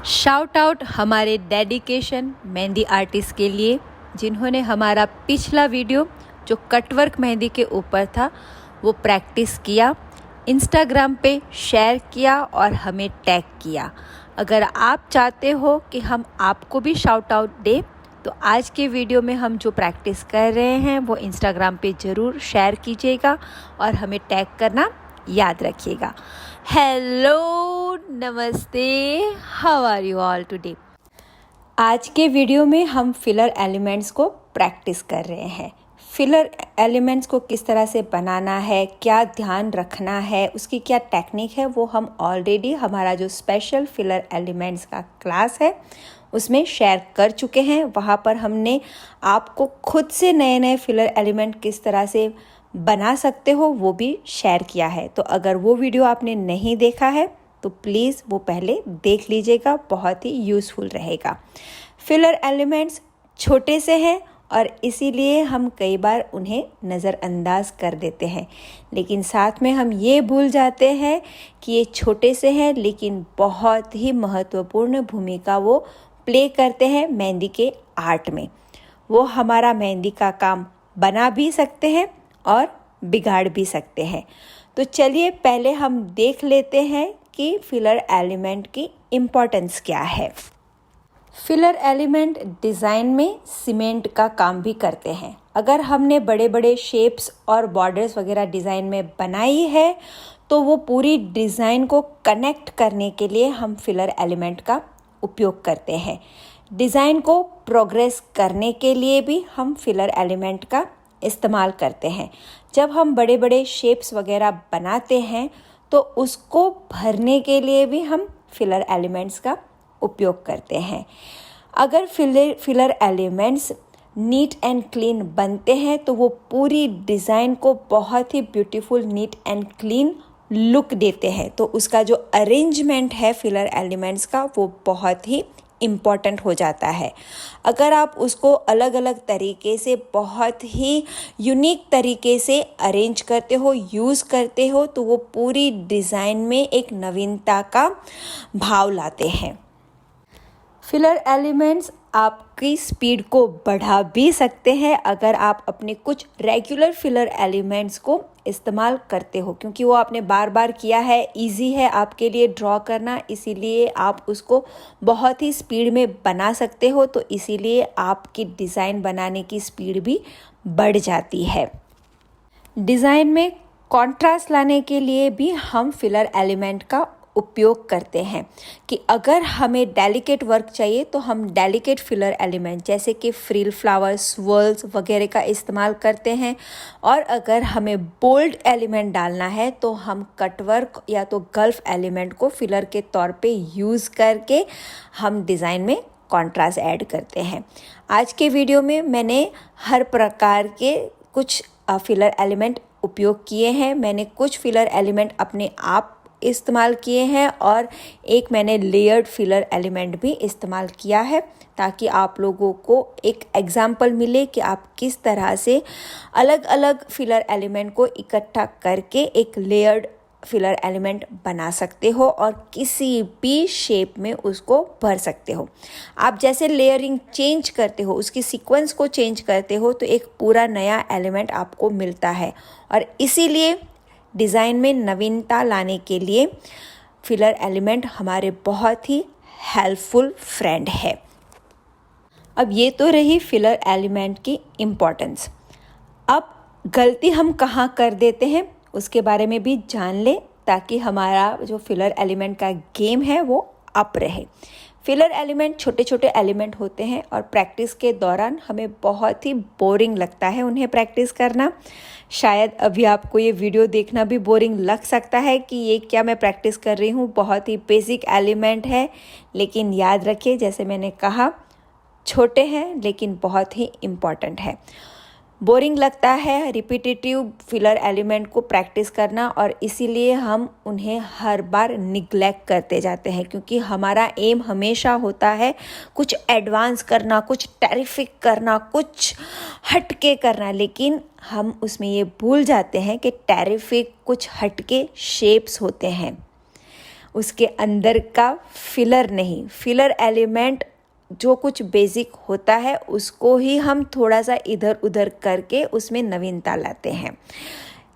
Shout out हमारे dedication mehndi artist के लिए जिन्होंने हमारा पिछला वीडियो जो कटवर्क मेहंदी के ऊपर था वो प्रैक्टिस किया, इंस्टाग्राम पे शेयर किया और हमें टैग किया। अगर आप चाहते हो कि हम आपको भी शाउट आउट दें तो आज के वीडियो में हम जो प्रैक्टिस कर रहे हैं वो इंस्टाग्राम पे ज़रूर शेयर कीजिएगा और हमें टैग करना याद रखिएगा। हेलो, नमस्ते, how are you all today. आज के वीडियो में हम फिलर एलिमेंट्स को प्रैक्टिस कर रहे हैं। फिलर एलिमेंट्स को किस तरह से बनाना है, क्या ध्यान रखना है, उसकी क्या टेक्निक है, वो हम ऑलरेडी हमारा जो स्पेशल फिलर एलिमेंट्स का क्लास है उसमें शेयर कर चुके हैं। वहाँ पर हमने आपको खुद से नए नए फिलर एलिमेंट किस तरह से बना सकते हो वो भी शेयर किया है। तो अगर वो वीडियो आपने नहीं देखा है तो प्लीज़ वो पहले देख लीजिएगा, बहुत ही यूज़फुल रहेगा। फिलर एलिमेंट्स छोटे से हैं और इसीलिए हम कई बार उन्हें नज़रअंदाज कर देते हैं, लेकिन साथ में हम ये भूल जाते हैं कि ये छोटे से हैं लेकिन बहुत ही महत्वपूर्ण भूमिका वो प्ले करते हैं मेहंदी के आर्ट में। वो हमारा मेहंदी का काम बना भी सकते हैं और बिगाड़ भी सकते हैं। तो चलिए पहले हम देख लेते हैं कि फिलर एलिमेंट की इम्पोर्टेंस क्या है। फिलर एलिमेंट डिज़ाइन में सीमेंट का काम भी करते हैं। अगर हमने बड़े बड़े शेप्स और बॉर्डर्स वगैरह डिज़ाइन में बनाई है तो वो पूरी डिज़ाइन को कनेक्ट करने के लिए हम फिलर एलिमेंट का उपयोग करते हैं। डिज़ाइन को प्रोग्रेस करने के लिए भी हम फिलर एलिमेंट का इस्तेमाल करते हैं। जब हम बड़े बड़े शेप्स वगैरह बनाते हैं तो उसको भरने के लिए भी हम फिलर एलिमेंट्स का उपयोग करते हैं। अगर filler elements neat and clean बनते हैं तो वो पूरी डिज़ाइन को बहुत ही beautiful, neat and clean look देते हैं। तो उसका जो अरेंजमेंट है फिलर एलिमेंट्स का वो बहुत ही इम्पॉर्टेंट हो जाता है। अगर आप उसको अलग अलग तरीके से बहुत ही यूनिक तरीके से अरेंज करते हो, यूज़ करते हो तो वो पूरी डिज़ाइन में एक नवीनता का भाव लाते हैं। फिलर एलिमेंट्स आपकी स्पीड को बढ़ा भी सकते हैं अगर आप अपने कुछ रेगुलर फिलर एलिमेंट्स को इस्तेमाल करते हो, क्योंकि वो आपने बार बार किया है, इजी है आपके लिए ड्रॉ करना, इसीलिए आप उसको बहुत ही स्पीड में बना सकते हो। तो इसीलिए आपकी डिज़ाइन बनाने की स्पीड भी बढ़ जाती है। डिज़ाइन में कॉन्ट्रास्ट लाने के लिए भी हम फिलर एलिमेंट का उपयोग करते हैं कि अगर हमें डेलिकेट वर्क चाहिए तो हम डेलिकेट फिलर एलिमेंट जैसे कि फ्रिल फ्लावर, स्वर्ल्स वगैरह का इस्तेमाल करते हैं। और अगर हमें बोल्ड एलिमेंट डालना है तो हम कटवर्क या तो गल्फ एलिमेंट को फिलर के तौर पे यूज़ करके हम डिज़ाइन में कॉन्ट्रास्ट ऐड करते हैं। आज के वीडियो में मैंने हर प्रकार के कुछ फिलर एलिमेंट उपयोग किए हैं। मैंने कुछ फिलर एलिमेंट अपने आप इस्तेमाल किए हैं और एक मैंने लेयर्ड फिलर एलिमेंट भी इस्तेमाल किया है, ताकि आप लोगों को एक एग्जाम्पल मिले कि आप किस तरह से अलग अलग फिलर एलिमेंट को इकट्ठा करके एक लेयर्ड फिलर एलिमेंट बना सकते हो और किसी भी शेप में उसको भर सकते हो। आप जैसे लेयरिंग चेंज करते हो, उसकी सीक्वेंस को चेंज करते हो तो एक पूरा नया एलिमेंट आपको मिलता है। और इसीलिए डिज़ाइन में नवीनता लाने के लिए फिलर एलिमेंट हमारे बहुत ही हेल्पफुल फ्रेंड है। अब ये तो रही फिलर एलिमेंट की इम्पोर्टेंस। अब गलती हम कहाँ कर देते हैं उसके बारे में भी जान ले, ताकि हमारा जो फिलर एलिमेंट का गेम है वो अप रहे। फिलर एलिमेंट छोटे छोटे एलिमेंट होते हैं और प्रैक्टिस के दौरान हमें बहुत ही बोरिंग लगता है उन्हें प्रैक्टिस करना। शायद अभी आपको ये वीडियो देखना भी बोरिंग लग सकता है कि ये क्या मैं प्रैक्टिस कर रही हूँ, बहुत ही बेसिक एलिमेंट है। लेकिन याद रखिए, जैसे मैंने कहा, छोटे हैं लेकिन बहुत ही इम्पॉर्टेंट है। बोरिंग लगता है रिपीटेटिव फिलर एलिमेंट को प्रैक्टिस करना और इसीलिए हम उन्हें हर बार निग्लेक्ट करते जाते हैं, क्योंकि हमारा एम हमेशा होता है कुछ एडवांस करना, कुछ टेरिफिक करना, कुछ हटके करना। लेकिन हम उसमें ये भूल जाते हैं कि टेरिफिक कुछ हटके शेप्स होते हैं उसके अंदर का फिलर नहीं। फिलर एलिमेंट जो कुछ बेसिक होता है उसको ही हम थोड़ा सा इधर उधर करके उसमें नवीनता लाते हैं।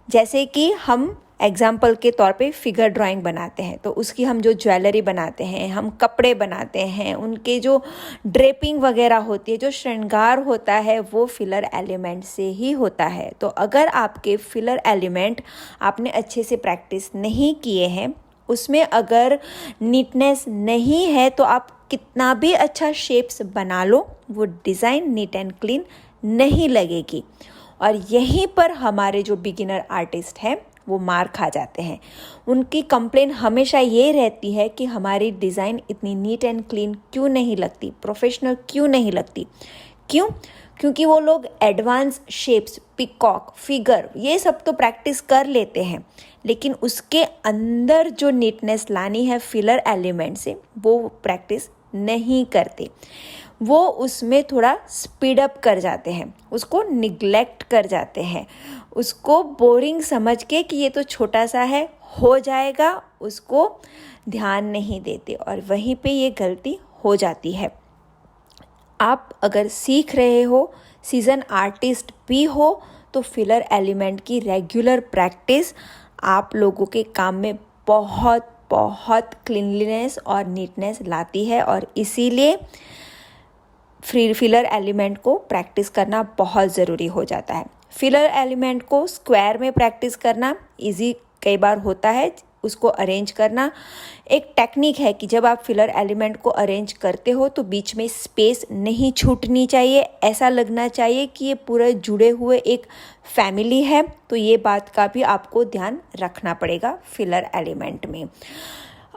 जैसे कि हम एग्जाम्पल के तौर पे फिगर ड्राइंग बनाते हैं तो उसकी हम जो ज्वेलरी बनाते हैं, हम कपड़े बनाते हैं, उनके जो ड्रेपिंग वगैरह होती है, जो श्रृंगार होता है, वो फिलर एलिमेंट से ही होता है। तो अगर आपके फिलर एलिमेंट आपने अच्छे से प्रैक्टिस नहीं किए हैं, उसमें अगर नीटनेस नहीं है, तो आप कितना भी अच्छा शेप्स बना लो, वो डिज़ाइन नीट एंड क्लीन नहीं लगेगी। और यहीं पर हमारे जो बिगिनर आर्टिस्ट हैं वो मार खा जाते हैं। उनकी कंप्लेन हमेशा ये रहती है कि हमारी डिज़ाइन इतनी नीट एंड क्लीन क्यों नहीं लगती, प्रोफेशनल क्यों नहीं लगती। क्यों? क्योंकि वो लोग एडवांस शेप्स, पिकॉक, फिगर, ये सब तो प्रैक्टिस कर लेते हैं, लेकिन उसके अंदर जो नीटनेस लानी है फिलर एलिमेंट से, वो प्रैक्टिस नहीं करते। वो उसमें थोड़ा स्पीड अप कर जाते हैं, उसको निग्लेक्ट कर जाते हैं, उसको बोरिंग समझ के कि ये तो छोटा सा है, हो जाएगा, उसको ध्यान नहीं देते और वहीं पे ये गलती हो जाती है। आप अगर सीख रहे हो, सीजन आर्टिस्ट भी हो, तो फिलर एलिमेंट की रेगुलर प्रैक्टिस आप लोगों के काम में बहुत बहुत क्लीनलीनेस और नीटनेस लाती है और इसीलिए फिलर एलिमेंट को प्रैक्टिस करना बहुत ज़रूरी हो जाता है। फिलर एलिमेंट को स्क्वायर में प्रैक्टिस करना इजी कई बार होता है, उसको अरेंज करना एक टेक्निक है कि जब आप फिलर एलिमेंट को अरेंज करते हो तो बीच में स्पेस नहीं छूटनी चाहिए, ऐसा लगना चाहिए कि ये पूरे जुड़े हुए एक फैमिली है। तो ये बात का भी आपको ध्यान रखना पड़ेगा फिलर एलिमेंट में।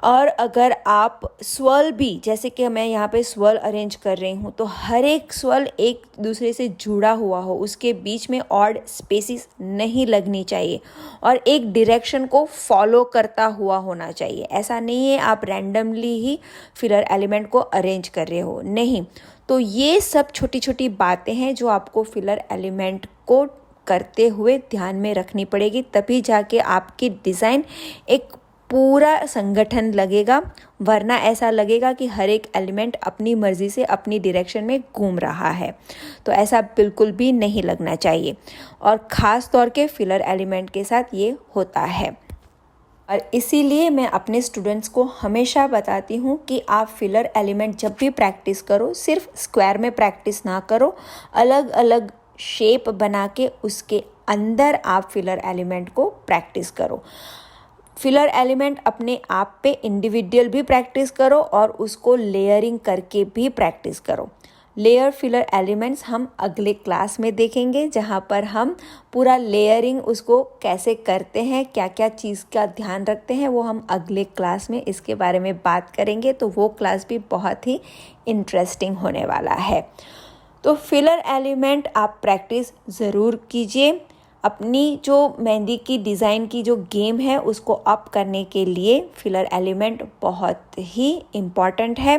और अगर आप स्वर्ल भी, जैसे कि मैं यहाँ पे स्वर्ल अरेंज कर रही हूँ, तो हर एक स्वर्ल एक दूसरे से जुड़ा हुआ हो, उसके बीच में ऑड स्पेसिस नहीं लगनी चाहिए और एक डायरेक्शन को फॉलो करता हुआ होना चाहिए। ऐसा नहीं है आप रैंडमली ही फिलर एलिमेंट को अरेंज कर रहे हो, नहीं। तो ये सब छोटी छोटी बातें हैं जो आपको फिलर एलिमेंट को करते हुए ध्यान में रखनी पड़ेगी, तभी जाके आपकी डिज़ाइन एक पूरा संगठन लगेगा। वरना ऐसा लगेगा कि हर एक एलिमेंट अपनी मर्जी से अपनी डायरेक्शन में घूम रहा है, तो ऐसा बिल्कुल भी नहीं लगना चाहिए। और ख़ास तौर के फिलर एलिमेंट के साथ ये होता है और इसीलिए मैं अपने स्टूडेंट्स को हमेशा बताती हूँ कि आप फिलर एलिमेंट जब भी प्रैक्टिस करो, सिर्फ स्क्वायर में प्रैक्टिस ना करो, अलग अलग शेप बना के उसके अंदर आप फिलर एलिमेंट को प्रैक्टिस करो। फिलर एलिमेंट अपने आप पे इंडिविजुअल भी प्रैक्टिस करो और उसको लेयरिंग करके भी प्रैक्टिस करो। लेयर फिलर एलिमेंट्स हम अगले क्लास में देखेंगे, जहाँ पर हम पूरा लेयरिंग उसको कैसे करते हैं, क्या क्या चीज़ का ध्यान रखते हैं, वो हम अगले क्लास में इसके बारे में बात करेंगे। तो वो क्लास भी बहुत ही इंटरेस्टिंग होने वाला है। तो फिलर एलिमेंट आप प्रैक्टिस ज़रूर कीजिए। अपनी जो मेहंदी की डिज़ाइन की जो गेम है उसको अप करने के लिए फिलर एलिमेंट बहुत ही इम्पॉर्टेंट है।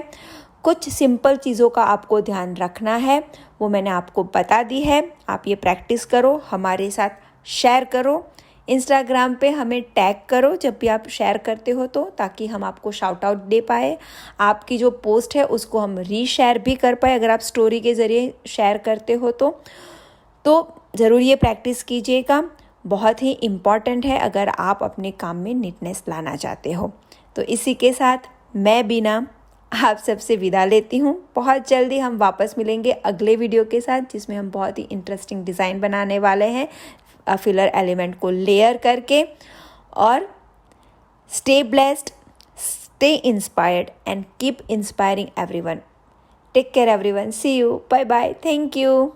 कुछ सिंपल चीज़ों का आपको ध्यान रखना है, वो मैंने आपको बता दी है। आप ये प्रैक्टिस करो, हमारे साथ शेयर करो, इंस्टाग्राम पे हमें टैग करो जब भी आप शेयर करते हो, तो ताकि हम आपको शाउट आउट दे पाए। आपकी जो पोस्ट है उसको हम रीशेयर भी कर पाए अगर आप स्टोरी के ज़रिए शेयर करते हो तो ज़रूर ये प्रैक्टिस कीजिएगा, बहुत ही इम्पॉर्टेंट है अगर आप अपने काम में नीटनेस लाना चाहते हो। तो इसी के साथ मैं बीना आप सबसे विदा लेती हूँ। बहुत जल्दी हम वापस मिलेंगे अगले वीडियो के साथ, जिसमें हम बहुत ही इंटरेस्टिंग डिज़ाइन बनाने वाले हैं फिलर एलिमेंट को लेयर करके। और stay blessed, stay inspired and keep inspiring everyone. Take care everyone, see you, bye bye, thank you.